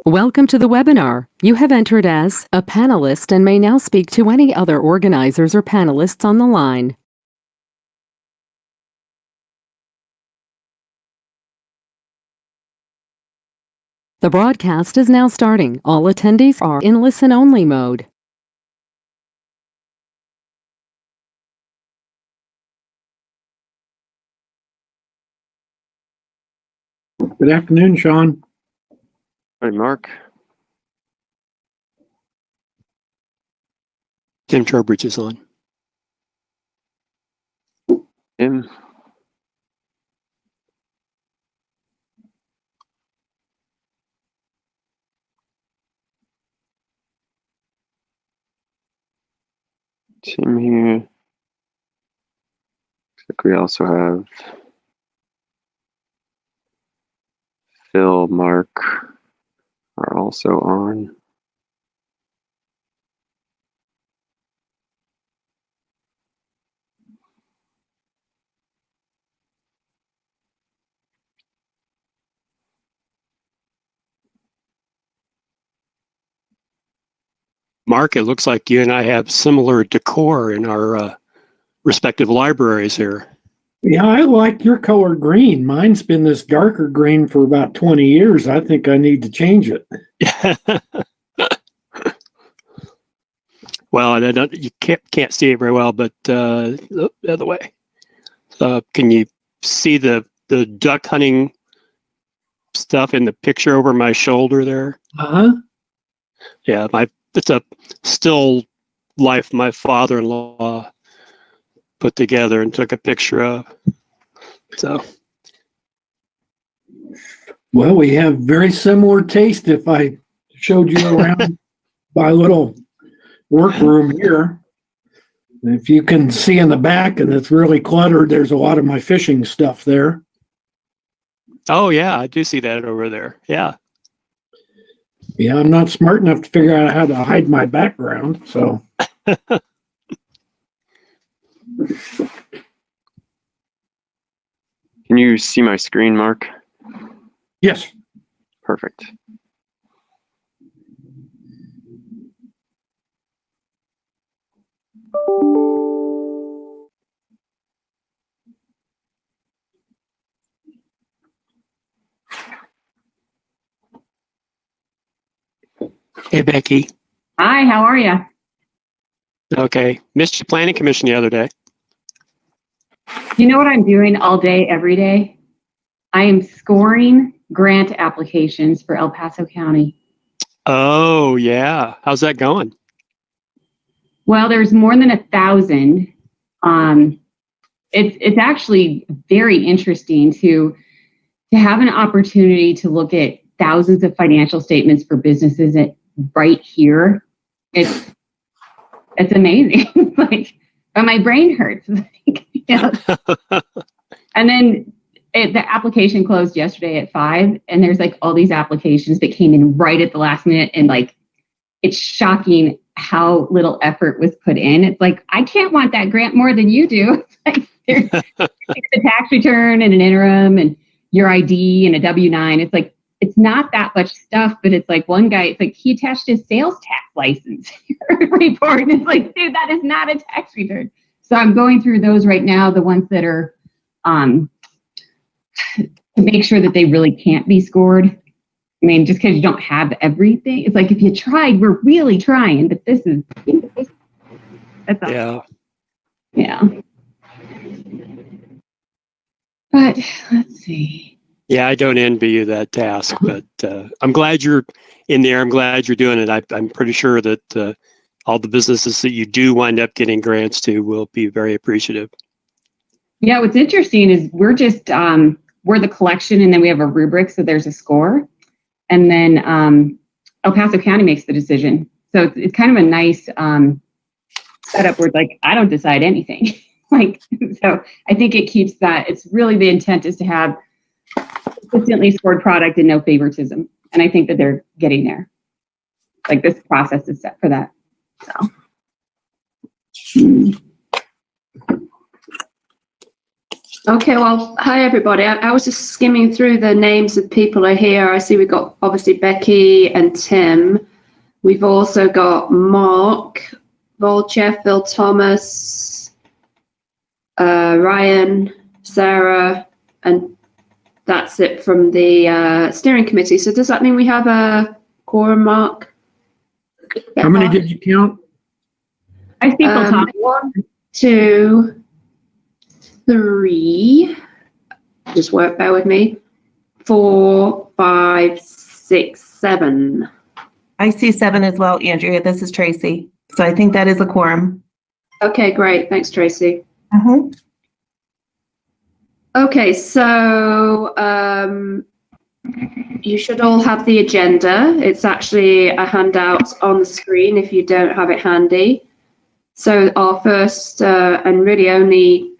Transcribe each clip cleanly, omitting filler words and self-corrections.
Welcome to the webinar. You have entered as a panelist and may now speak to any other organizers or panelists on the line. The broadcast is now starting. All attendees are in listen-only mode. Good afternoon, Sean. Hi, Mark. Tim Trowbridge is on. Tim. Tim here. Looks like we also have Phil, Mark are also on. Mark, it looks like you and I have similar decor in our respective libraries here. Yeah, I like your color green. Mine's been this darker green for about 20 years. I think I need to change it. Well, you can't see it very well, but the other way. Can you see the duck hunting stuff in the picture over my shoulder there? Uh-huh. Yeah, it's a still life my father-in-law put together and took a picture of. So, Well, we have very similar taste. If I showed you around my little workroom here, if you can see in the back, and it's really cluttered, there's a lot of my fishing stuff there. oh yeah, I do see that over there. Yeah. Yeah, I'm not smart enough to figure out how to hide my background, so. Can you see my screen, Mark? Yes. Perfect. Hey, Becky. Hi, how are you? Okay. Missed your planning commission the other day. You know what I'm doing all day, every day? I am scoring grant applications for El Paso County. Oh, yeah. How's that going? Well, there's more than 1,000. It's actually very interesting to have an opportunity to look at thousands of financial statements for businesses right here. It's amazing. Like, but my brain hurts. And then the application closed yesterday at 5, and there's like all these applications that came in right at the last minute, and like it's shocking how little effort was put in. It's like, I can't want that grant more than you do. It's like there's a tax return and an interim and your ID and a W-9. It's like, it's not that much stuff, but it's like one guy, it's like he attached his sales tax license report. And it's like, dude, that is not a tax return. So I'm going through those right now, the ones that are to make sure that they really can't be scored. I mean, just because you don't have everything, it's like if you tried, we're really trying, but this is that's all. Yeah. But let's see. Yeah, I don't envy you that task, but I'm glad you're in there. I'm glad you're doing it. I'm pretty sure that all the businesses that you do wind up getting grants to will be very appreciative. Yeah, what's interesting is we're just we're the collection, and then we have a rubric, so there's a score, and then El Paso County makes the decision. So it's kind of a nice setup where it's like I don't decide anything. Like, so I think it keeps that. It's really the intent is to have consistently scored product and no favoritism, and I think that they're getting there. Like this process is set for that. So. Okay, well, hi everybody. I was just skimming through the names of people are here. I see we've got obviously Becky and Tim. We've also got Mark, Volchev, Phil Thomas, Ryan, Sarah, and that's it from the steering committee. So does that mean we have a quorum, Mark? How many did you count? I think we'll talk. 1, 2, 3. Just bear with me. 4, 5, 6, 7. I see 7 as well, Andrea. This is Tracy. So I think that is a quorum. Okay, great. Thanks, Tracy. Uh-huh. Okay, so you should all have the agenda. It's actually a handout on the screen if you don't have it handy. So our first and really only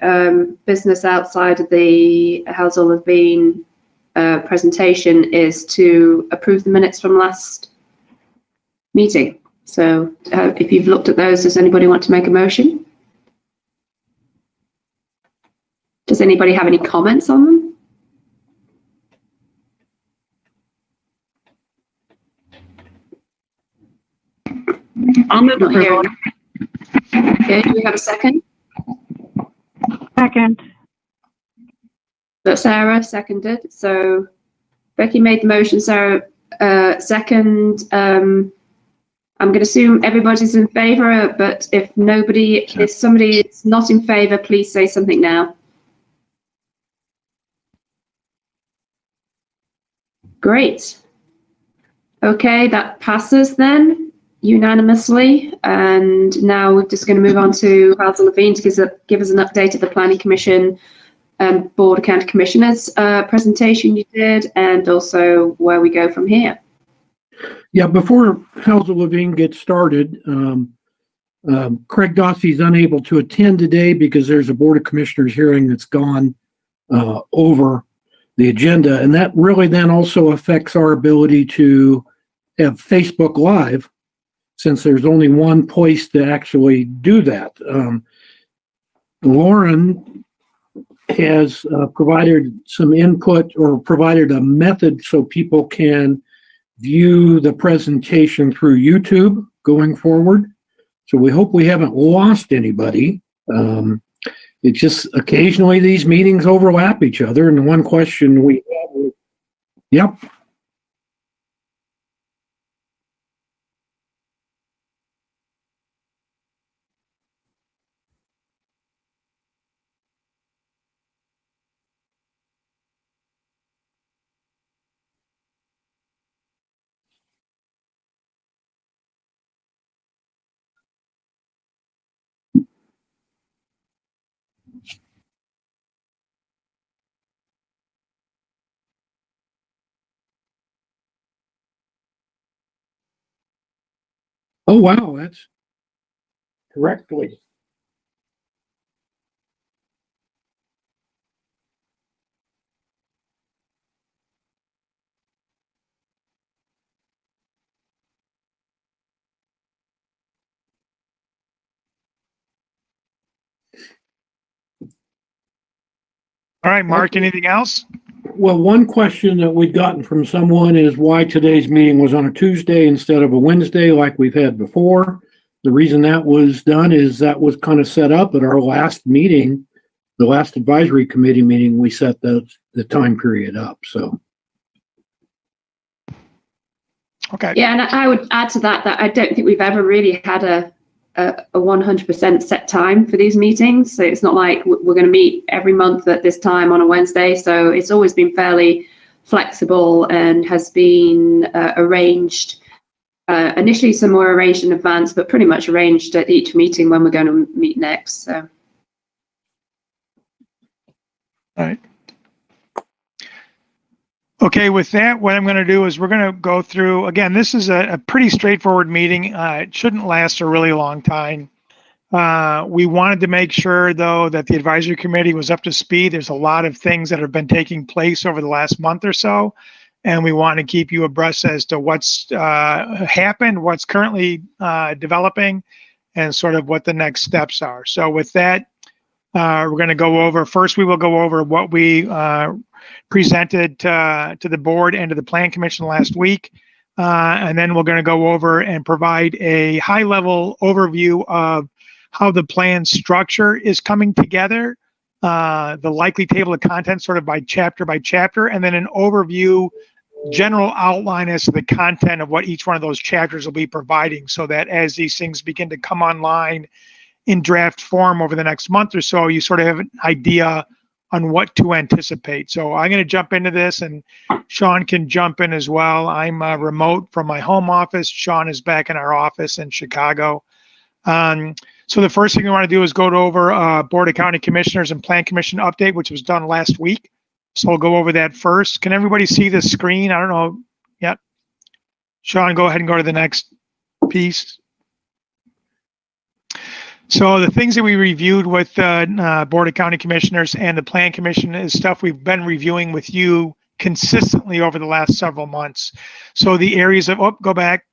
business outside of the Hazel Levine presentation is to approve the minutes from last meeting. So if you've looked at those, does anybody want to make a motion? Does anybody have any comments on them? I'll move Not approval. hearing. Okay, do we have a second? Second. That Sarah seconded. So Becky made the motion, Sarah second. I'm going to assume everybody's in favour, but if somebody is not in favour, please say something now. Great. Okay, that passes then unanimously. And now we're just going to move on to Hazel Levine to give us an update of the Planning Commission and Board of County Commissioners presentation you did, and also where we go from here. Yeah, before Hazel Levine gets started, Craig Dossey's unable to attend today because there's a Board of Commissioners hearing that's gone over the agenda. And that really then also affects our ability to have Facebook Live, since there's only one place to actually do that. Lauren has provided some input or provided a method so people can view the presentation through YouTube going forward. So we hope we haven't lost anybody. It's just occasionally these meetings overlap each other. And the one question we have is, yep. Oh, wow, that's correctly. All right, Mark, anything else? Well, one question that we've gotten from someone is why today's meeting was on a Tuesday instead of a Wednesday like we've had before. The reason that was done is that was kind of set up at our last meeting, the last advisory committee meeting, we set the time period up. So. Okay. Yeah, and I would add to that I don't think we've ever really had a 100% set time for these meetings. So it's not like we're going to meet every month at this time on a Wednesday. So it's always been fairly flexible and has been arranged. Initially, some were arranged in advance, but pretty much arranged at each meeting when we're going to meet next. So. All right. Okay, with that, what I'm going to do is we're going to go through, again, this is a pretty straightforward meeting. It shouldn't last a really long time. We wanted to make sure, though, that the advisory committee was up to speed. There's a lot of things that have been taking place over the last month or so, and we want to keep you abreast as to what's happened, what's currently developing, and sort of what the next steps are. So with that, We're going to go over, first we will go over what we presented to the board and to the Plan Commission last week. And then we're going to go over and provide a high-level overview of how the plan structure is coming together, the likely table of contents sort of by chapter, and then an overview, general outline as to the content of what each one of those chapters will be providing, so that as these things begin to come online in draft form over the next month or so, you sort of have an idea on what to anticipate. So I'm going to jump into this, and Sean can jump in as well. I'm remote from my home office. Sean is back in our office in Chicago. So the first thing we want to do is go over Board of County Commissioners and Plan Commission update, which was done last week. So we'll go over that first. Can everybody see the screen? I don't know. Yep. Sean, go ahead and go to the next piece. So the things that we reviewed with the Board of County Commissioners and the Plan Commission is stuff we've been reviewing with you consistently over the last several months. So the areas of, go back.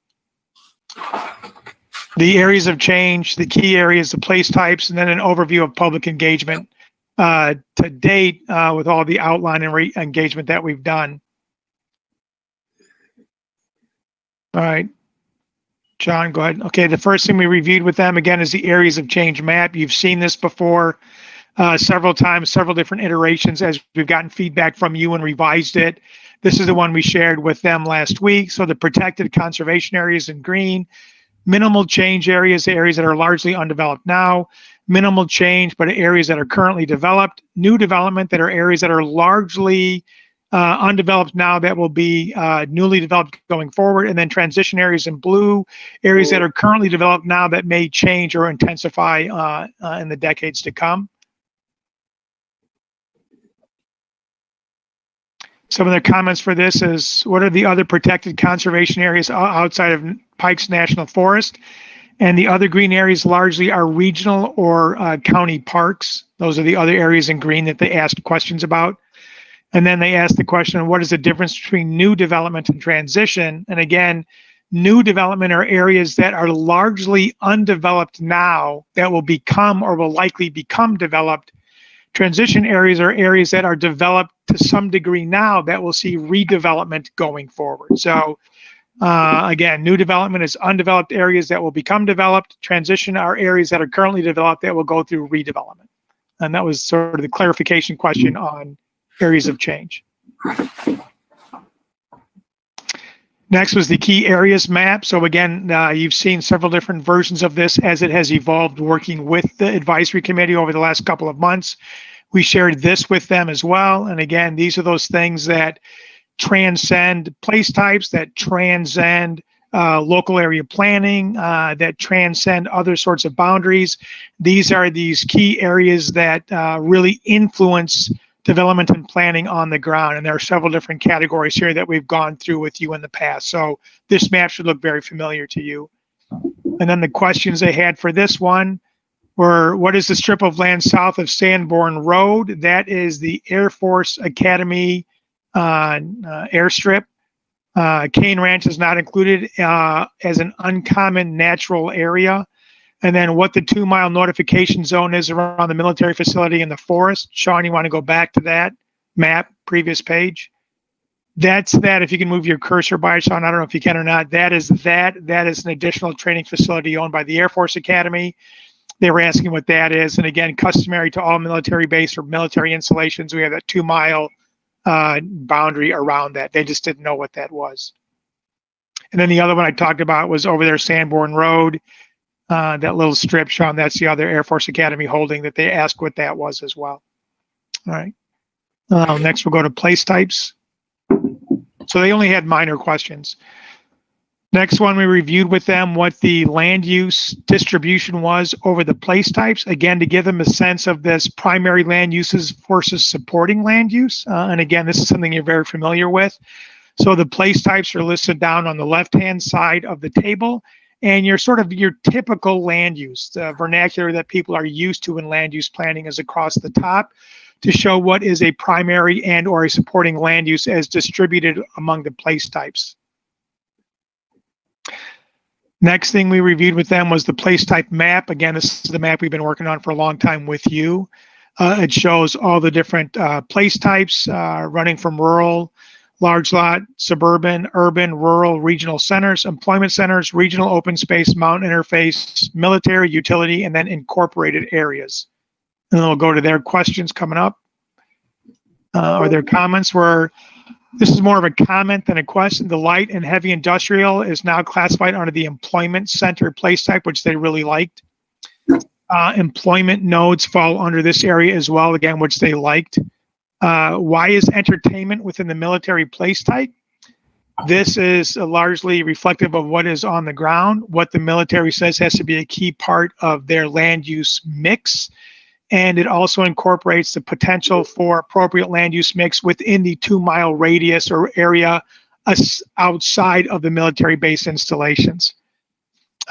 The areas of change, the key areas, the place types, and then an overview of public engagement to date with all the outline and engagement that we've done. All right. John, go ahead. Okay, the first thing we reviewed with them, again, is the areas of change map. You've seen this before several times, several different iterations as we've gotten feedback from you and revised it. This is the one we shared with them last week. So the protected conservation areas in green, minimal change areas, the areas that are largely undeveloped now, minimal change, but areas that are currently developed, new development that are areas that are largely undeveloped now that will be newly developed going forward, and then transition areas in blue, areas that are currently developed now that may change or intensify in the decades to come. Some of the comments for this is, what are the other protected conservation areas outside of Pikes National Forest? And the other green areas largely are regional or county parks. Those are the other areas in green that they asked questions about. And then they asked the question, what is the difference between new development and transition? And again, new development are areas that are largely undeveloped now that will become or will likely become developed. Transition areas are areas that are developed to some degree now that will see redevelopment going forward. So again, new development is undeveloped areas that will become developed. Transition are areas that are currently developed that will go through redevelopment. And that was sort of the clarification question on areas of change. Next was the key areas map. So again, you've seen several different versions of this as it has evolved working with the advisory committee over the last couple of months. We shared this with them as well. And again, these are those things that transcend place types, that transcend local area planning, that transcend other sorts of boundaries. These are these key areas that really influence development and planning on the ground. And there are several different categories here that we've gone through with you in the past. So this map should look very familiar to you. And then the questions they had for this one were, what is the strip of land south of Sanborn Road? That is the Air Force Academy airstrip. Cane Ranch is not included as an uncommon natural area. And then what the 2-mile notification zone is around the military facility in the forest. Sean, you want to go back to that map, previous page? That's that. If you can move your cursor by, Sean, I don't know if you can or not. That is an additional training facility owned by the Air Force Academy. They were asking what that is. And again, customary to all military base or military installations, we have that 2-mile boundary around that. They just didn't know what that was. And then the other one I talked about was over there, Sanborn Road. That little strip, Sean, that's the other Air Force Academy holding that they asked what that was as well. All right. Next, we'll go to place types. So they only had minor questions. Next one, we reviewed with them what the land use distribution was over the place types, again, to give them a sense of this primary land uses versus supporting land use. And again, this is something you're very familiar with. So the place types are listed down on the left-hand side of the table. And your typical land use, the vernacular that people are used to in land use planning is across the top to show what is a primary and or a supporting land use as distributed among the place types. Next thing we reviewed with them was the place type map. Again, this is the map we've been working on for a long time with you. It shows all the different place types running from rural, large lot, suburban, urban, rural, regional centers, employment centers, regional open space, mountain interface, military, utility, and then incorporated areas. And then we'll go to their questions coming up. Or their comments were, this is more of a comment than a question. The light and heavy industrial is now classified under the employment center place type, which they really liked. Employment nodes fall under this area as well, again, which they liked. Why is entertainment within the military place type? This is largely reflective of what is on the ground. What the military says has to be a key part of their land use mix. And it also incorporates the potential for appropriate land use mix within the 2-mile radius or area outside of the military base installations.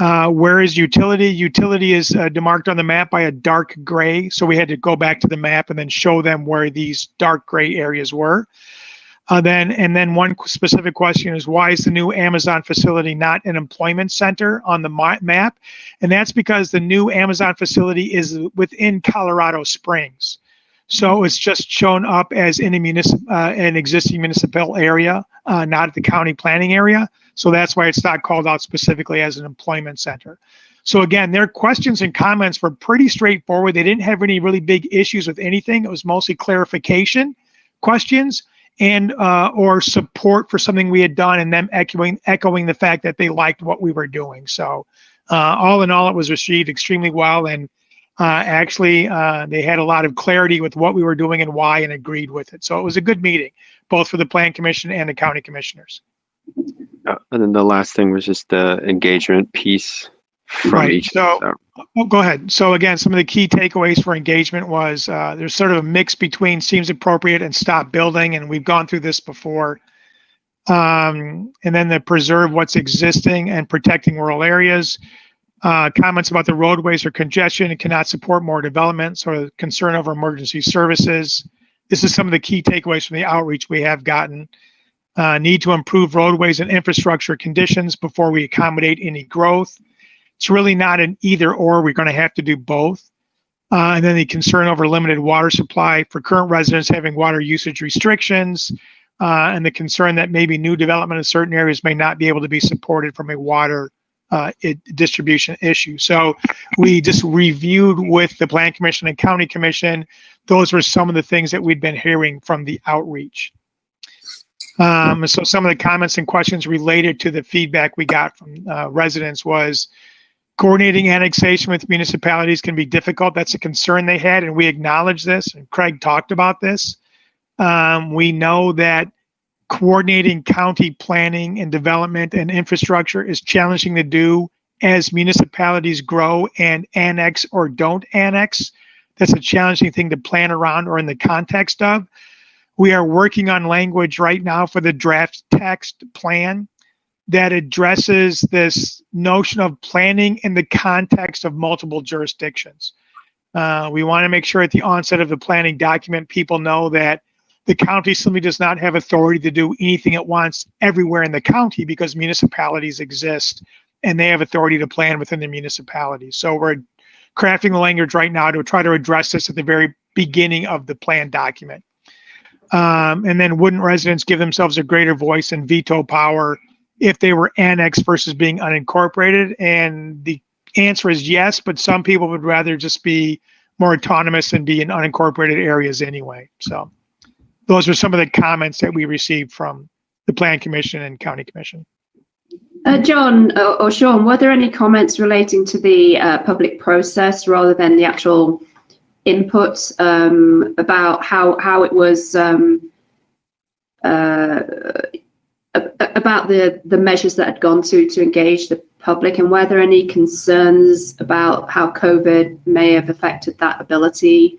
Where is utility? Utility is demarked on the map by a dark gray. So we had to go back to the map and then show them where these dark gray areas were. Then one specific question is, why is the new Amazon facility not an employment center on the map? And that's because the new Amazon facility is within Colorado Springs. So it's just shown up as in an existing municipal area, not the county planning area. So that's why it's not called out specifically as an employment center. So again, their questions and comments were pretty straightforward. They didn't have any really big issues with anything. It was mostly clarification questions and or support for something we had done, and them echoing the fact that they liked what we were doing. So all in all, it was received extremely well, and actually they had a lot of clarity with what we were doing and why, and agreed with it. So it was a good meeting, both for the Plan Commission and the county commissioners. And then the last thing was just the engagement piece from each. So, go ahead. So again, some of the key takeaways for engagement was there's sort of a mix between seems appropriate and stop building, and we've gone through this before. And then the preserve what's existing and protecting rural areas. Comments about the roadways or congestion and cannot support more development, so concern over emergency services. This is some of the key takeaways from the outreach we have gotten. Need to improve roadways and infrastructure conditions before we accommodate any growth. It's really not an either or. We're going to have to do both. And then the concern over limited water supply for current residents having water usage restrictions, and the concern that maybe new development in certain areas may not be able to be supported from a water distribution issue. So we just reviewed with the Plan Commission and County Commission. Those were some of the things that we'd been hearing from the outreach. So some of the comments and questions related to the feedback we got from residents was, coordinating annexation with municipalities can be difficult. That's a concern they had, and we acknowledge this, and Craig talked about this. We know that coordinating county planning and development and infrastructure is challenging to do as municipalities grow and annex or don't annex. That's a challenging thing to plan around or in the context of. We are working on language right now for the draft text plan that addresses this notion of planning in the context of multiple jurisdictions. We want to make sure at the onset of the planning document, people know that the county simply does not have authority to do anything it wants everywhere in the county, because municipalities exist and they have authority to plan within the municipalities. So we're crafting the language right now to try to address this at the very beginning of the plan document. And then wouldn't residents give themselves a greater voice and veto power if they were annexed versus being unincorporated? And the answer is yes, but some people would rather just be more autonomous and be in unincorporated areas anyway. So those are some of the comments that we received from the Plan Commission and County Commission. John or Sean, were there any comments relating to the public process rather than the actual input about how it was about the measures that had gone to engage the public, and were there any concerns about how COVID may have affected that ability?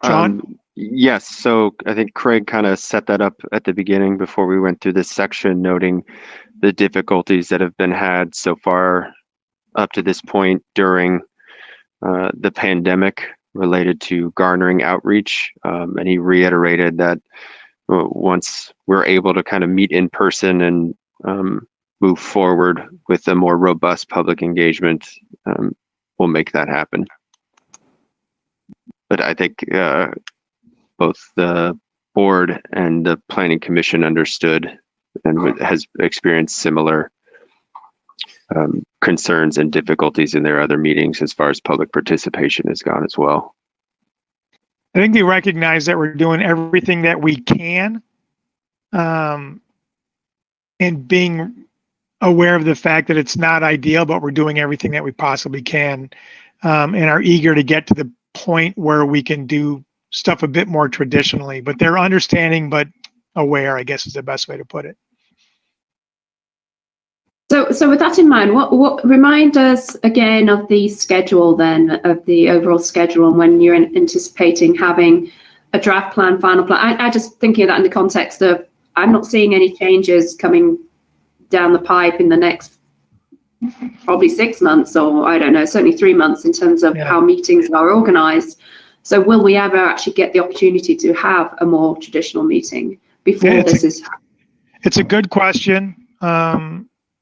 John? Yes, so I think Craig kind of set that up at the beginning before we went through this section, noting the difficulties that have been had so far up to this point during the pandemic related to garnering outreach. And he reiterated that once we're able to kind of meet in person and move forward with a more robust public engagement, we'll make that happen. But I think both the board and the planning commission understood and has experienced similar concerns and difficulties in their other meetings as far as public participation has gone as well. I think they recognize that we're doing everything that we can, and being aware of the fact that it's not ideal, but we're doing everything that we possibly can, and are eager to get to the point where we can do stuff a bit more traditionally. But they're understanding, but aware, I guess is the best way to put it. So with that in mind, what remind us again of the schedule then, of the overall schedule, and when you're anticipating having a draft plan, final plan. I just thinking of that in the context of, I'm not seeing any changes coming down the pipe in the next probably 6 months, or I don't know, certainly 3 months in terms of how meetings are organized. So will we ever actually get the opportunity to have a more traditional meeting before this is? It's a good question.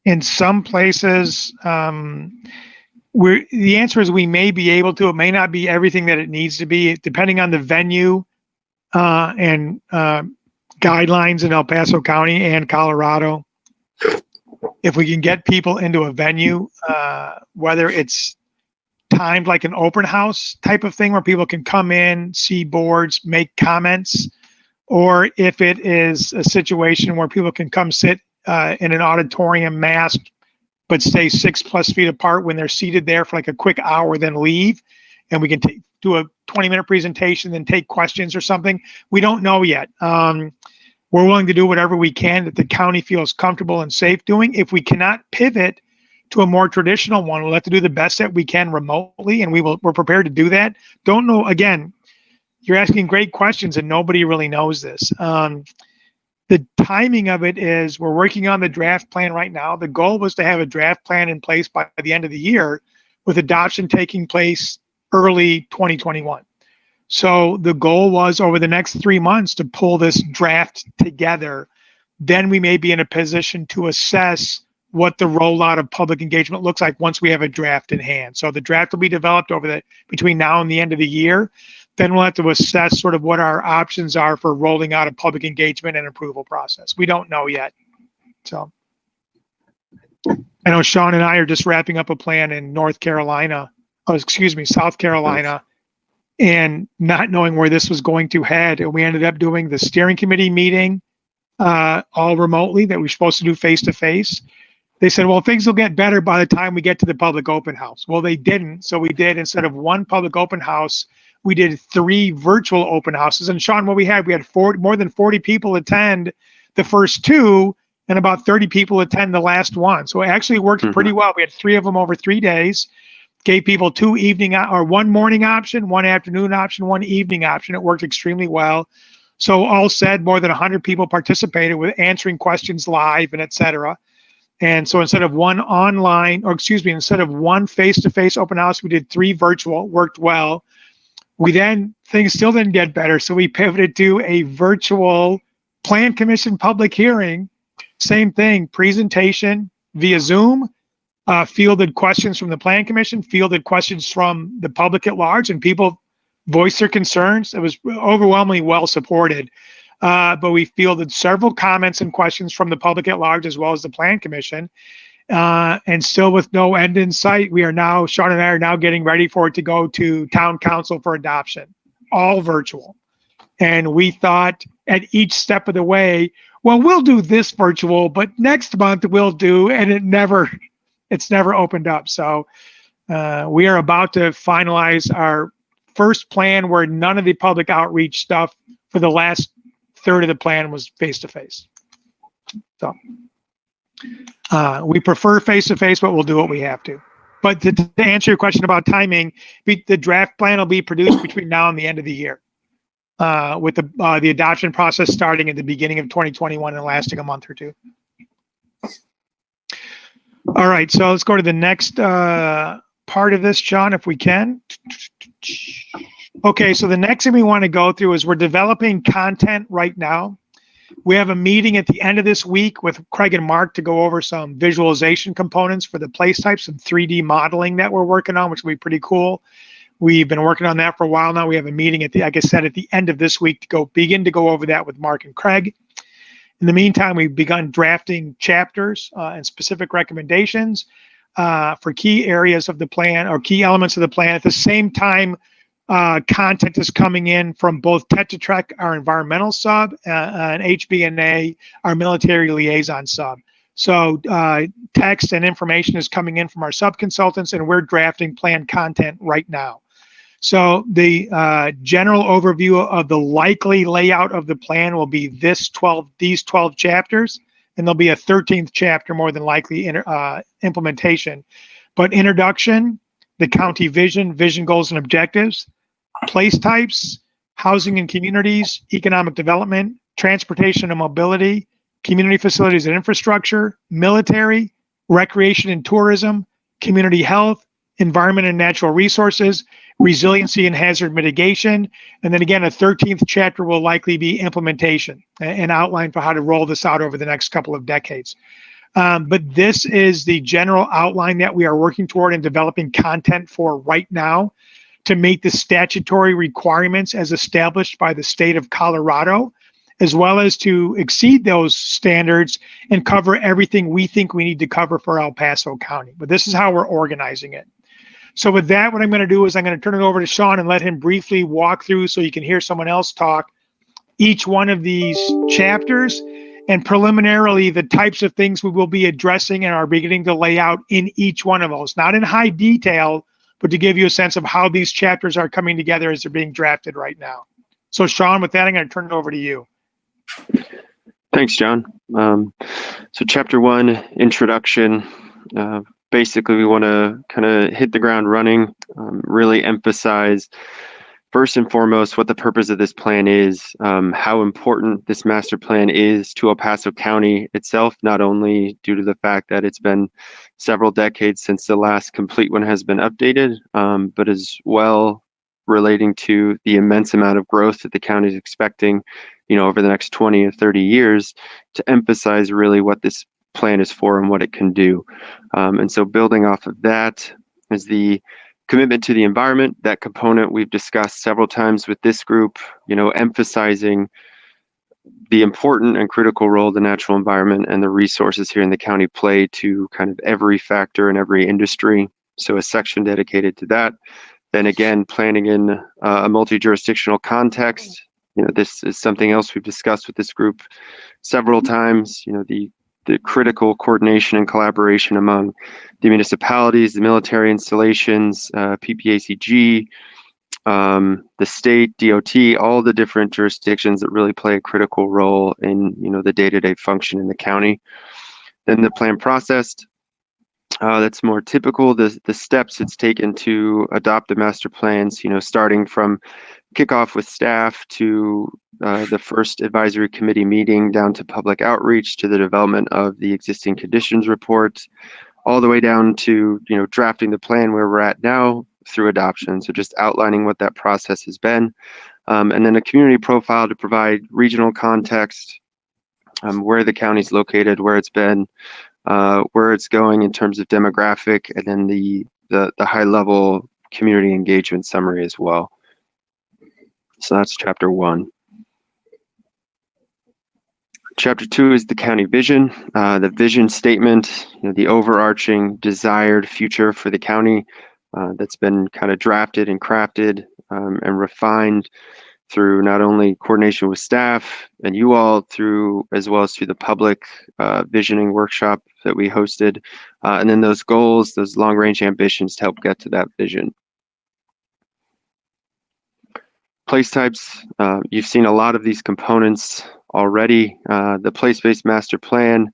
In some places, the answer is we may be able to. It may not be everything that it needs to be, depending on the venue and guidelines in El Paso County and Colorado. If we can get people into a venue, whether it's timed like an open house type of thing where people can come in, see boards, make comments, or if it is a situation where people can come sit in an auditorium masked, but stay 6+ feet apart when they're seated there for like a quick hour, then leave, and we can do a 20-minute presentation, then take questions or something. We don't know yet. We're willing to do whatever we can that the county feels comfortable and safe doing. If we cannot pivot to a more traditional one, we'll have to do the best that we can remotely, and we're prepared to do that. Don't know, again, you're asking great questions and nobody really knows this. The timing of it is we're working on the draft plan right now. The goal was to have a draft plan in place by the end of the year, with adoption taking place early 2021. So the goal was over the next 3 months to pull this draft together. Then we may be in a position to assess what the rollout of public engagement looks like once we have a draft in hand. So the draft will be developed between now and the end of the year. Then we'll have to assess sort of what our options are for rolling out a public engagement and approval process. We don't know yet. So I know Sean and I are just wrapping up a plan in South Carolina, and not knowing where this was going to head. And we ended up doing the steering committee meeting all remotely that we were supposed to do face-to-face. They said, well, things will get better by the time we get to the public open house. Well, they didn't. So we did, instead of one public open house, we did 3 virtual open houses. And Sean, what we had more than 40 people attend the first 2, and about 30 people attend the last one. So it actually worked pretty well. We had 3 of them over 3 days, gave people 2 evening or 1 morning option, 1 afternoon option, 1 evening option. It worked extremely well. So all said, more than 100 people participated with answering questions live and et cetera. And so instead of one face-to-face open house, we did 3 virtual, worked well. Things still didn't get better. So we pivoted to a virtual Plan Commission public hearing. Same thing, presentation via Zoom, fielded questions from the Plan Commission, fielded questions from the public at large, and people voiced their concerns. It was overwhelmingly well supported. But we fielded several comments and questions from the public at large, as well as the Plan Commission. And still with no end in sight, Sean and I are now getting ready for it to go to town council for adoption, all virtual. And we thought at each step of the way, well, we'll do this virtual, but next month we'll do, and it's never opened up. So we are about to finalize our first plan where none of the public outreach stuff for the last third of the plan was face-to-face. So we prefer face-to-face, but we'll do what we have to. But to answer your question about timing, the draft plan will be produced between now and the end of the year, with the adoption process starting at the beginning of 2021 and lasting a month or 2. All right, so let's go to the next part of this, John, if we can. Okay, so the next thing we want to go through is we're developing content right now. We have a meeting at the end of this week with Craig and Mark to go over some visualization components for the place types and 3D modeling that we're working on, which will be pretty cool. We've been working on that for a while now. We have a meeting like I said, at the end of this week to begin to go over that with Mark and Craig. In the meantime, we've begun drafting chapters and specific recommendations for key areas of the plan or key elements of the plan. At the same time, content is coming in from both Tetra Tech, our environmental sub, and HBNA, our military liaison sub. So text and information is coming in from our sub-consultants, and we're drafting plan content right now. So the general overview of the likely layout of the plan will be these 12 chapters, and there'll be a 13th chapter more than likely implementation. But introduction, the county vision, goals and objectives, place types, housing and communities, economic development, transportation and mobility, community facilities and infrastructure, military, recreation and tourism, community health, environment and natural resources, resiliency and hazard mitigation. And then again, a 13th chapter will likely be implementation, an outline for how to roll this out over the next couple of decades. But this is the general outline that we are working toward and developing content for right now to meet the statutory requirements as established by the state of Colorado, as well as to exceed those standards and cover everything we think we need to cover for El Paso County. But this is how we're organizing it. So with that, what I'm going to do is I'm going to turn it over to Sean and let him briefly walk through so you can hear someone else talk each one of these chapters and preliminarily the types of things we will be addressing and are beginning to lay out in each one of those. Not in high detail, but to give you a sense of how these chapters are coming together as they're being drafted right now. So Sean, with that, I'm going to turn it over to you. Thanks, John. So chapter 1, introduction. Basically, we want to kind of hit the ground running, really emphasize first and foremost what the purpose of this plan is, how important this master plan is to El Paso County itself, not only due to the fact that it's been several decades since the last complete one has been updated, but as well relating to the immense amount of growth that the county is expecting, over the next 20 or 30 years, to emphasize really what this plan is for and what it can do. And so building off of that is the commitment to the environment. That component we've discussed several times with this group, emphasizing the important and critical role the natural environment and the resources here in the county play to kind of every factor in every industry. So a section dedicated to that. Then again, planning in a multi-jurisdictional context. This is something else we've discussed with this group several times. The critical coordination and collaboration among the municipalities, the military installations, PPACG, the state, DOT, all the different jurisdictions that really play a critical role in the day-to-day function in the county. Then the plan process. That's more typical. The steps it's taken to adopt the master plans, starting from kickoff with staff to the first advisory committee meeting, down to public outreach, to the development of the existing conditions report, all the way down to drafting the plan where we're at now through adoption. So just outlining what that process has been, and then a community profile to provide regional context, where the county's located, where it's been, where it's going in terms of demographic, and then the high level community engagement summary as well. So that's chapter 1. Chapter 2 is the county vision, the vision statement, the overarching desired future for the county that's been kind of drafted and crafted and refined through not only coordination with staff and you all, as well as through the public visioning workshop that we hosted, and then those goals, those long-range ambitions to help get to that vision. Place types, you've seen a lot of these components already. The place-based master plan,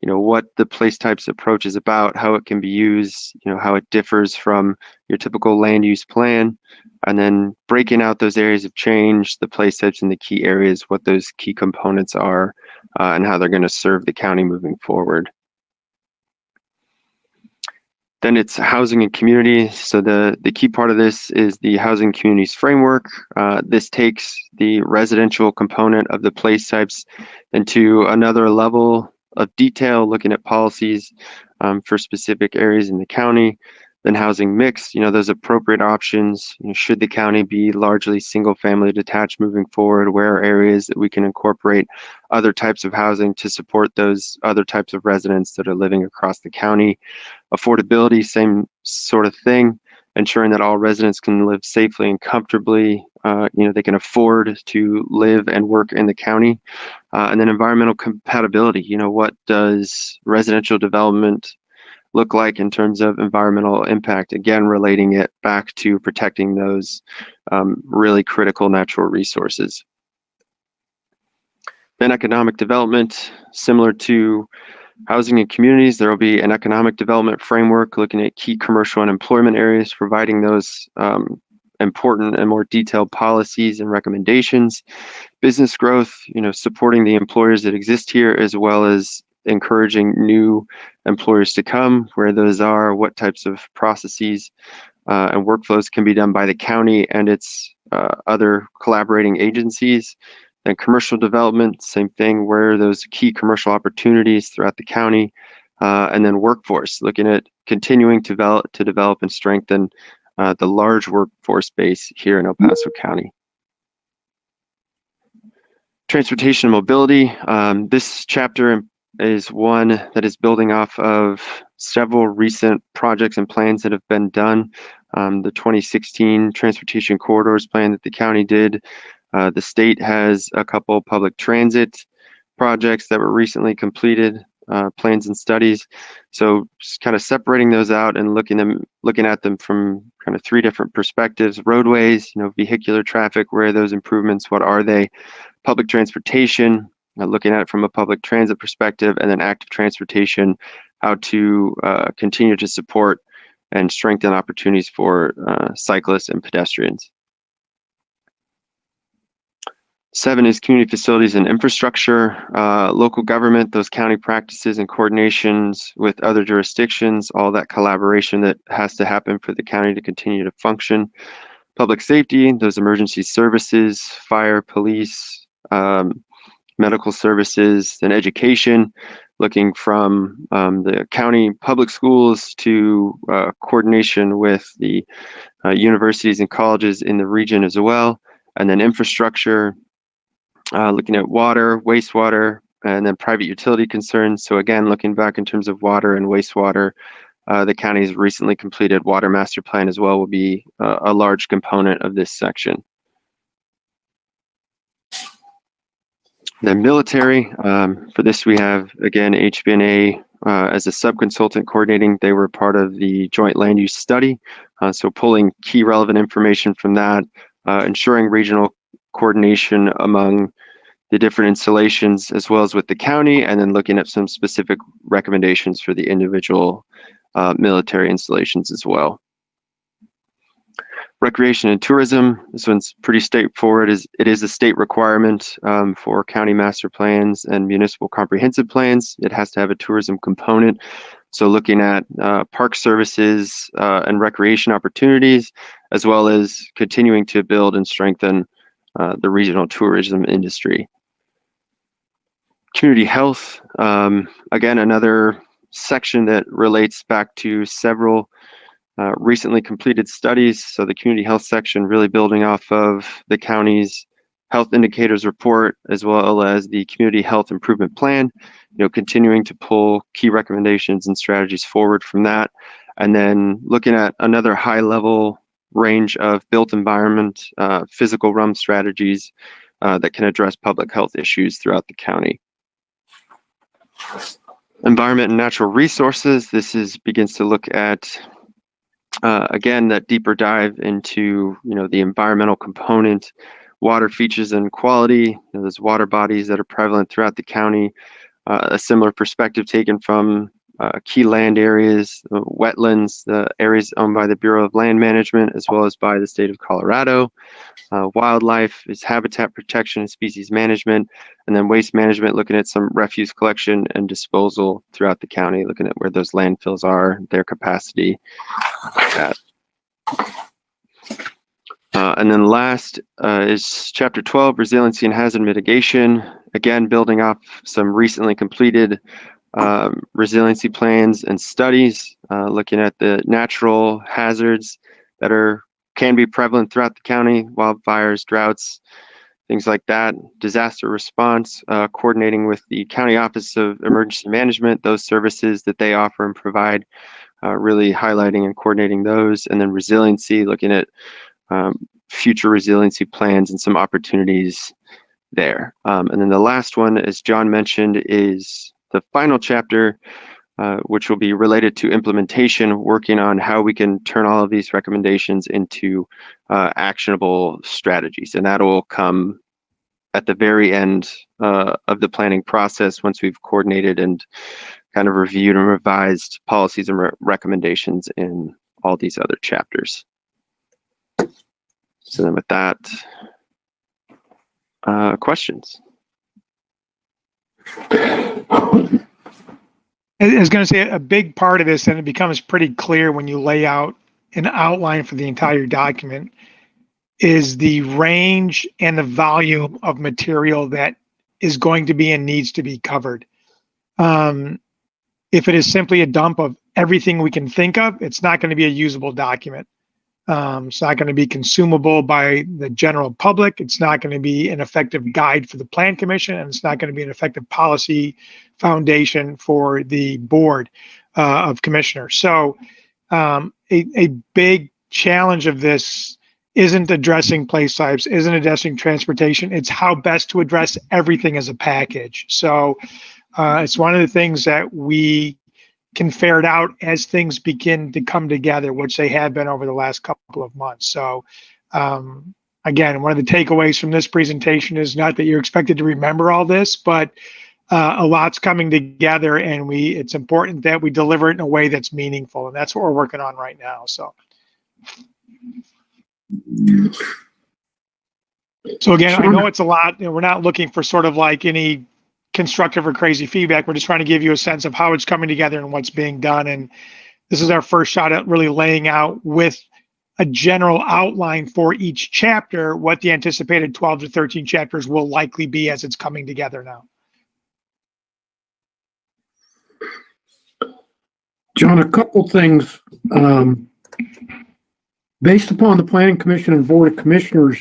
what the place types approach is about, how it can be used, how it differs from your typical land use plan, and then breaking out those areas of change, the place types and the key areas, what those key components are, and how they're going to serve the county moving forward. Then it's housing and community. So the key part of this is the housing communities framework. This takes the residential component of the place types into another level of detail, looking at policies for specific areas in the county. Then housing mix, those appropriate options. Should the county be largely single family detached moving forward? Where are areas that we can incorporate other types of housing to support those other types of residents that are living across the county? Affordability, same sort of thing, ensuring that all residents can live safely and comfortably. They can afford to live and work in the county. And then environmental compatibility. What does residential development look like in terms of environmental impact? Again, relating it back to protecting those really critical natural resources. Then economic development, similar to housing and communities, there will be an economic development framework looking at key commercial and employment areas, providing those important and more detailed policies and recommendations. Business growth, supporting the employers that exist here, as well as encouraging new employers to come, where those are, what types of processes and workflows can be done by the county and its other collaborating agencies. Then commercial development, same thing, where are those key commercial opportunities throughout the county. And then workforce, looking at continuing to develop and strengthen the large workforce base here in El Paso County. Transportation and mobility. This chapter is one that is building off of several recent projects and plans that have been done. The 2016 Transportation Corridors Plan that the county did. The state has a couple public transit projects that were recently completed, plans and studies. So just kind of separating those out and looking at them from kind of three different perspectives. Roadways, vehicular traffic, where are those improvements? What are they? Public transportation, looking at it from a public transit perspective, and then active transportation, how to continue to support and strengthen opportunities for cyclists and pedestrians. 7 is community facilities and infrastructure, local government, those county practices and coordinations with other jurisdictions, all that collaboration that has to happen for the county to continue to function. Public safety, those emergency services, fire, police, medical services, and education, looking from the county public schools to coordination with the universities and colleges in the region as well. And then infrastructure, looking at water, wastewater, and then private utility concerns. So again, looking back in terms of water and wastewater, the county's recently completed water master plan as well will be a large component of this section. Then military, for this we have, again, HBNA as a sub-consultant coordinating. They were part of the joint land use study. So pulling key relevant information from that, ensuring regional coordination among the different installations as well as with the county, and then looking at some specific recommendations for the individual military installations as well. Recreation and tourism, this one's pretty straightforward. It is a state requirement for county master plans and municipal comprehensive plans. It has to have a tourism component. So looking at park services and recreation opportunities, as well as continuing to build and strengthen the regional tourism industry. Community health, again, another section that relates back to several recently completed studies. So the community health section really building off of the county's health indicators report, as well as the community health improvement plan, continuing to pull key recommendations and strategies forward from that. And then looking at another high level range of built environment, physical realm strategies that can address public health issues throughout the county. Environment and natural resources, this begins to look at again, that deeper dive into, the environmental component, water features and quality, those water bodies that are prevalent throughout the county, a similar perspective taken from key land areas, wetlands, the areas owned by the Bureau of Land Management, as well as by the state of Colorado. Wildlife is habitat protection and species management, and then waste management, looking at some refuse collection and disposal throughout the county, looking at where those landfills are, their capacity, like that. And then last is Chapter 12, Resiliency and Hazard Mitigation. Again, building off some recently completed resiliency plans and studies, looking at the natural hazards that can be prevalent throughout the county, wildfires, droughts, things like that, disaster response, coordinating with the County Office of Emergency Management, those services that they offer and provide, really highlighting and coordinating those, and then resiliency, looking at future resiliency plans and some opportunities there. And then the last one, as John mentioned, is the final chapter, which will be related to implementation, working on how we can turn all of these recommendations into actionable strategies. And that will come at the very end of the planning process, once we've coordinated and kind of reviewed and revised policies and recommendations in all these other chapters. So then with that, questions? I was going to say a big part of this, and it becomes pretty clear when you lay out an outline for the entire document, is the range and the volume of material that is going to be and needs to be covered. If it is simply a dump of everything we can think of, it's not going to be a usable document. It's not going to be consumable by the general public. It's not going to be an effective guide for the Plan Commission, and it's not going to be an effective policy foundation for the board of commissioners. So a big challenge of this isn't addressing place types, isn't addressing transportation. It's how best to address everything as a package. So it's one of the things that we can ferret out as things begin to come together, which they have been over the last couple of months. So again, one of the takeaways from this presentation is not that you're expected to remember all this, but a lot's coming together, and it's important that we deliver it in a way that's meaningful, and that's what we're working on right now. So again, I know it's a lot. We're not looking for sort of like any constructive or crazy feedback. We're just trying to give you a sense of how it's coming together and what's being done. And this is our first shot at really laying out with a general outline for each chapter what the anticipated 12 to 13 chapters will likely be as it's coming together now. John, a couple things. Based upon the Planning Commission and Board of Commissioners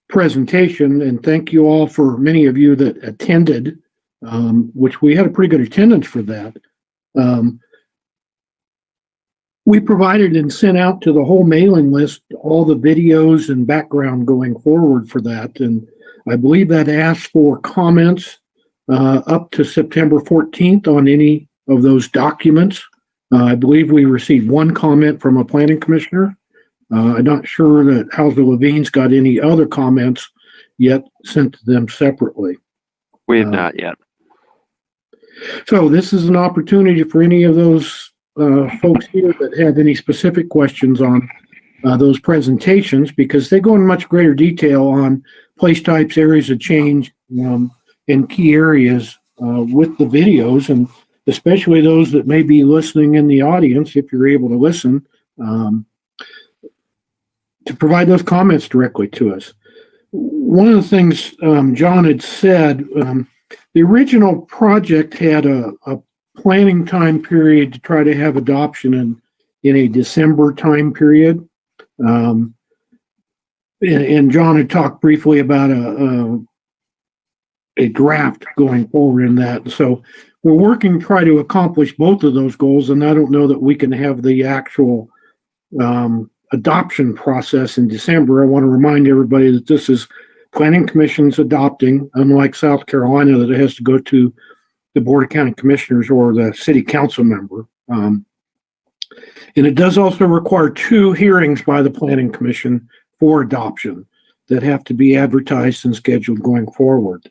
presentation, and thank you all for many of you that attended, which we had a pretty good attendance for that. We provided and sent out to the whole mailing list all the videos and background going forward for that. And I believe that asked for comments up to September 14th on any of those documents. I believe we received one comment from a planning commissioner. I'm not sure that Hauser Levine's got any other comments yet sent to them separately. We have not yet. So this is an opportunity for any of those folks here that have any specific questions on those presentations, because they go in much greater detail on place types, areas of change, and key areas with the videos, and especially those that may be listening in the audience, if you're able to listen, to provide those comments directly to us. One of the things John had said, the original project had a planning time period to try to have adoption in a December time period. And John had talked briefly about a draft going forward in that. So we're working to try to accomplish both of those goals, and I don't know that we can have the actual adoption process in December. I want to remind everybody that this is Planning Commission's adopting, unlike South Carolina that it has to go to the Board of County Commissioners or the City Council member. And it does also require 2 hearings by the Planning Commission for adoption that have to be advertised and scheduled going forward.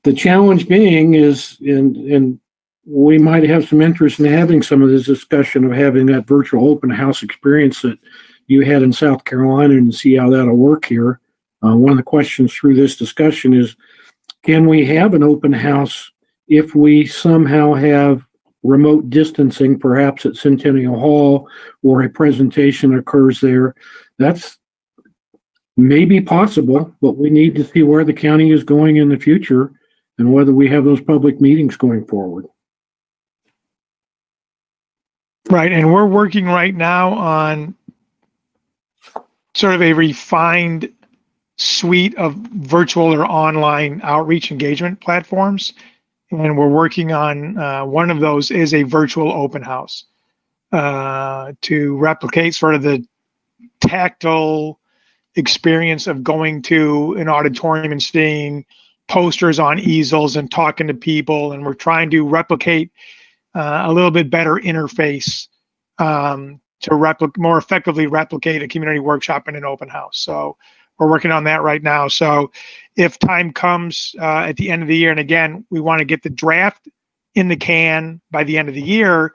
The challenge being is, and we might have some interest in having some of this discussion of having that virtual open house experience that you had in South Carolina, and see how that'll work here. One of the questions through this discussion is, can we have an open house if we somehow have remote distancing, perhaps at Centennial Hall, or a presentation occurs there? That's maybe possible, but we need to see where the county is going in the future and whether we have those public meetings going forward. Right, and we're working right now on sort of a refined suite of virtual or online outreach engagement platforms. And we're working on one of those is a virtual open house to replicate sort of the tactile experience of going to an auditorium and seeing posters on easels and talking to people. And we're trying to replicate a little bit better interface to more effectively replicate a community workshop in an open house. So we're working on that right now. So if time comes at the end of the year, and again, we want to get the draft in the can by the end of the year,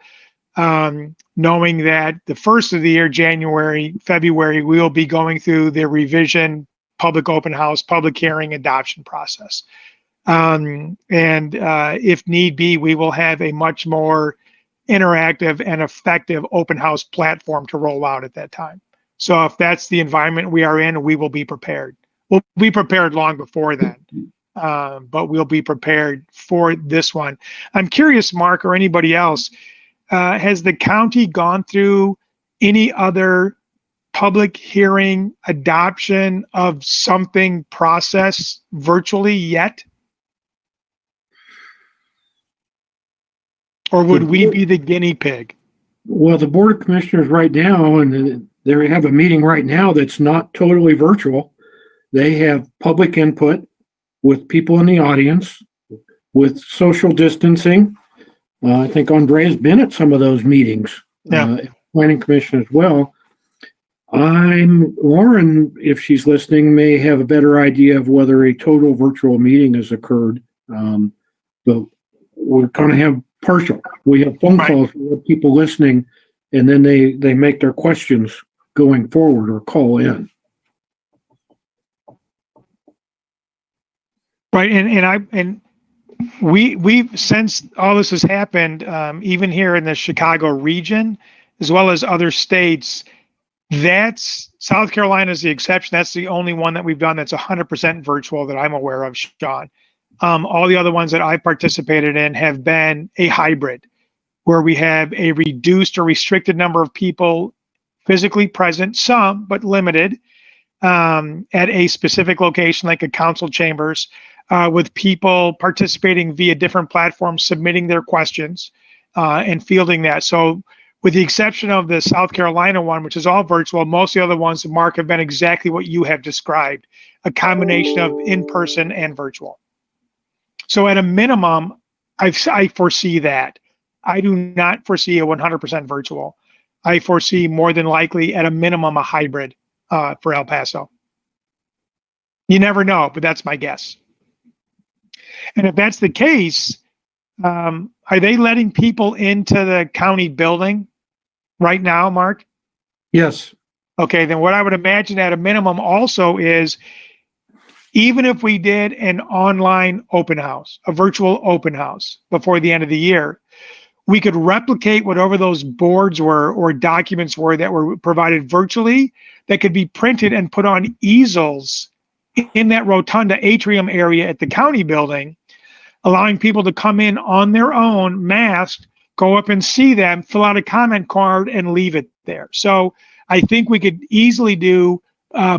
knowing that the first of the year, January, February, we will be going through the revision, public open house, public hearing, adoption process. And if need be, we will have a much more interactive and effective open house platform to roll out at that time. So if that's the environment we are in, we will be prepared. We'll be prepared long before then, but we'll be prepared for this one. I'm curious, Mark, or anybody else, has the county gone through any other public hearing adoption of something process virtually yet? Or would we be the guinea pig? Well, the Board of Commissioners right now, and they have a meeting right now that's not totally virtual. They have public input with people in the audience, with social distancing. I think Andrea's been at some of those meetings, Planning Commission as well. Lauren, if she's listening, may have a better idea of whether a total virtual meeting has occurred. But we're going to have partial. We have phone calls with people listening, and then they make their questions going forward or call in. Right, and we've since all this has happened, even here in the Chicago region, as well as other states. That's South Carolina is the exception. That's the only one that we've done that's 100% virtual that I'm aware of, Sean. All the other ones that I participated in have been a hybrid, where we have a reduced or restricted number of people physically present, some but limited, at a specific location like a council chambers, with people participating via different platforms, submitting their questions and fielding that. So with the exception of the South Carolina one, which is all virtual, most of the other ones, Mark, have been exactly what you have described, a combination of in-person and virtual. So at a minimum, I foresee that. I do not foresee a 100% virtual. I foresee more than likely at a minimum a hybrid for El Paso. You never know, but that's my guess. And if that's the case, are they letting people into the county building right now, Mark? Yes. Okay, then what I would imagine at a minimum also is, even if we did an online open house, a virtual open house before the end of the year, we could replicate whatever those boards were or documents were that were provided virtually that could be printed and put on easels in that rotunda atrium area at the county building, allowing people to come in on their own, masked, go up and see them, fill out a comment card, and leave it there. So I think we could easily do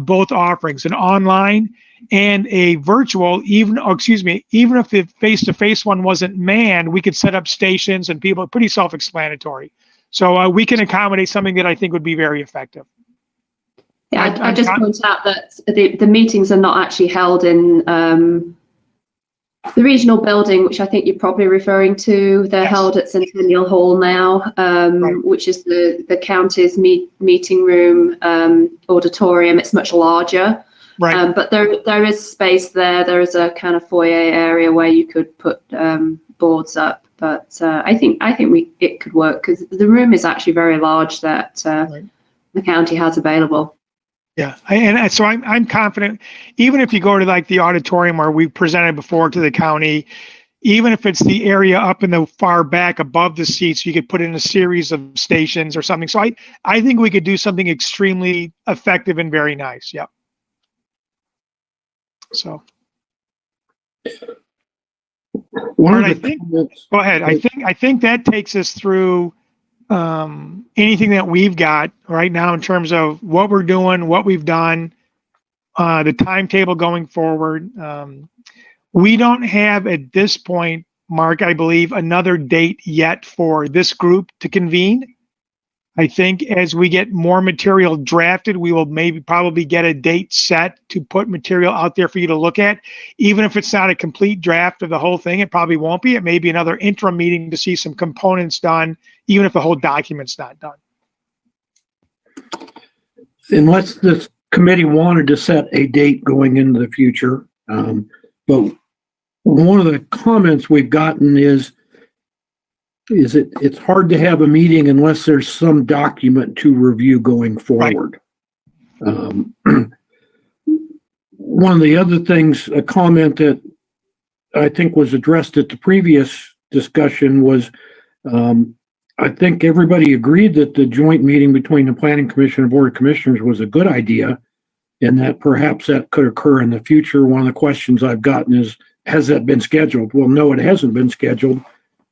both offerings, an online and a virtual, even if the face-to-face one wasn't manned, we could set up stations and people, pretty self-explanatory. So we can accommodate something that I think would be very effective. Yeah, I just point out that the meetings are not actually held in the regional building, which I think you're probably referring to. They're held at Centennial Hall now, which is the county's meeting room auditorium. It's much larger. Right. But there is space there. There is a kind of foyer area where you could put boards up. But I think it could work because the room is actually very large that the county has available. Yeah, and so I'm confident. Even if you go to like the auditorium where we presented before to the county, even if it's the area up in the far back above the seats, you could put in a series of stations or something. So I think we could do something extremely effective and very nice. Yep. So, One I think. Go ahead. I think that takes us through anything that we've got right now in terms of what we're doing, what we've done, the timetable going forward. We don't have at this point, Mark, I believe, another date yet for this group to convene. I think as we get more material drafted, we will probably get a date set to put material out there for you to look at. Even if it's not a complete draft of the whole thing, it probably won't be. It may be another interim meeting to see some components done, even if the whole document's not done. Unless this committee wanted to set a date going into the future. But one of the comments we've gotten is it's hard to have a meeting unless there's some document to review going forward. Right. One of the other things, a comment that I think was addressed at the previous discussion was, I think everybody agreed that the joint meeting between the Planning Commission and Board of Commissioners was a good idea, and that perhaps that could occur in the future. One of the questions I've gotten is, has that been scheduled? Well, no, it hasn't been scheduled,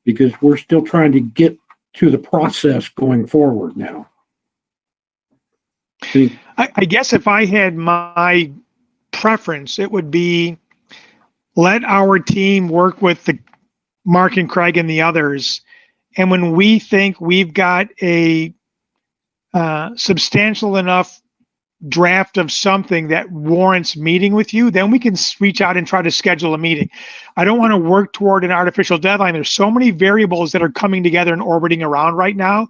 because we're still trying to get to the process going forward now. I guess if I had my preference, it would be let our team work with the Mark and Craig and the others. And when we think we've got a substantial enough draft of something that warrants meeting with you, then we can reach out and try to schedule a meeting. I don't want to work toward an artificial deadline. There's so many variables that are coming together and orbiting around right now.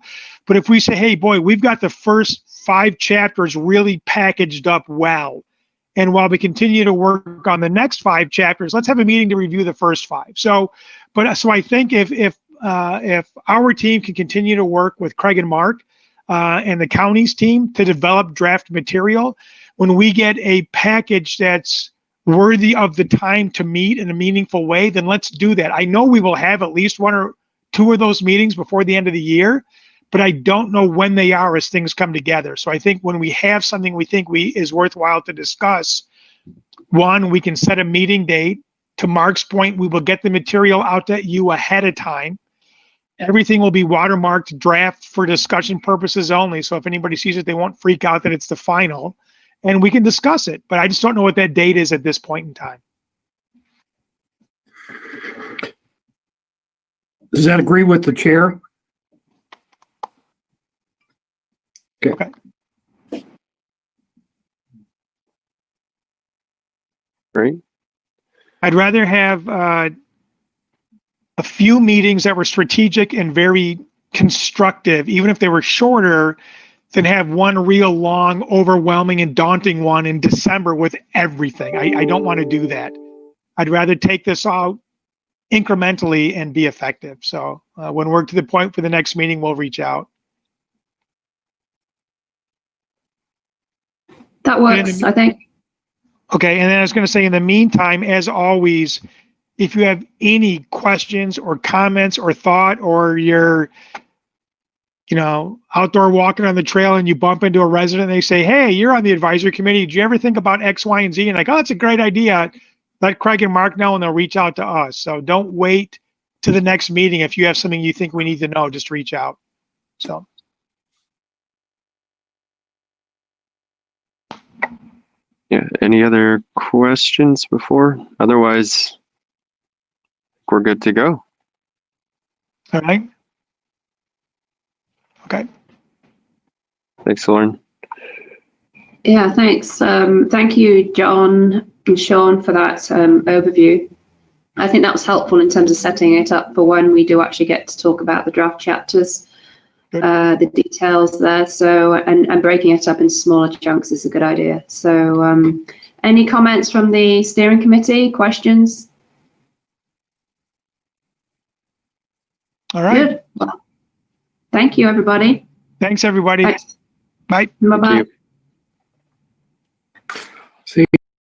But if we say, hey, boy, we've got the first 5 chapters really packaged up well, and while we continue to work on the next 5 chapters, let's have a meeting to review the first 5. So I think if our team can continue to work with Craig and Mark, and the county's team to develop draft material, when we get a package that's worthy of the time to meet in a meaningful way, then let's do that. I know we will have at least 1 or 2 of those meetings before the end of the year, but I don't know when they are as things come together. So I think when we have something we think is worthwhile to discuss, 1, we can set a meeting date. To Mark's point, we will get the material out to you ahead of time. Everything will be watermarked draft for discussion purposes only. So if anybody sees it, they won't freak out that it's the final, and we can discuss it. But I just don't know what that date is at this point in time. Does that agree with the chair? Okay. Great. I'd rather have a few meetings that were strategic and very constructive, even if they were shorter, than have one real long, overwhelming, and daunting one in December with everything. I don't want to do that. I'd rather take this out incrementally and be effective. So when we're to the point for the next meeting, we'll reach out. That works, I think. Okay, and then I was going to say, in the meantime, as always, if you have any questions or comments or thought, or you're, outdoor walking on the trail and you bump into a resident and they say, hey, you're on the advisory committee, did you ever think about X, Y, and Z? And like, oh, that's a great idea. Let Craig and Mark know and they'll reach out to us. So don't wait to the next meeting. If you have something you think we need to know, just reach out. So. Yeah, any other questions before? Otherwise, we're good to go. All right. Okay. Thanks, Lauren. Yeah, thanks. Thank you, John and Sean, for that overview. I think that was helpful in terms of setting it up for when we do actually get to talk about the draft chapters, the details there. So, and breaking it up in smaller chunks is a good idea. So, any comments from the steering committee? Questions? All right. Good. Well, thank you, everybody. Thanks, everybody. Thanks. Bye. Bye-bye. See you.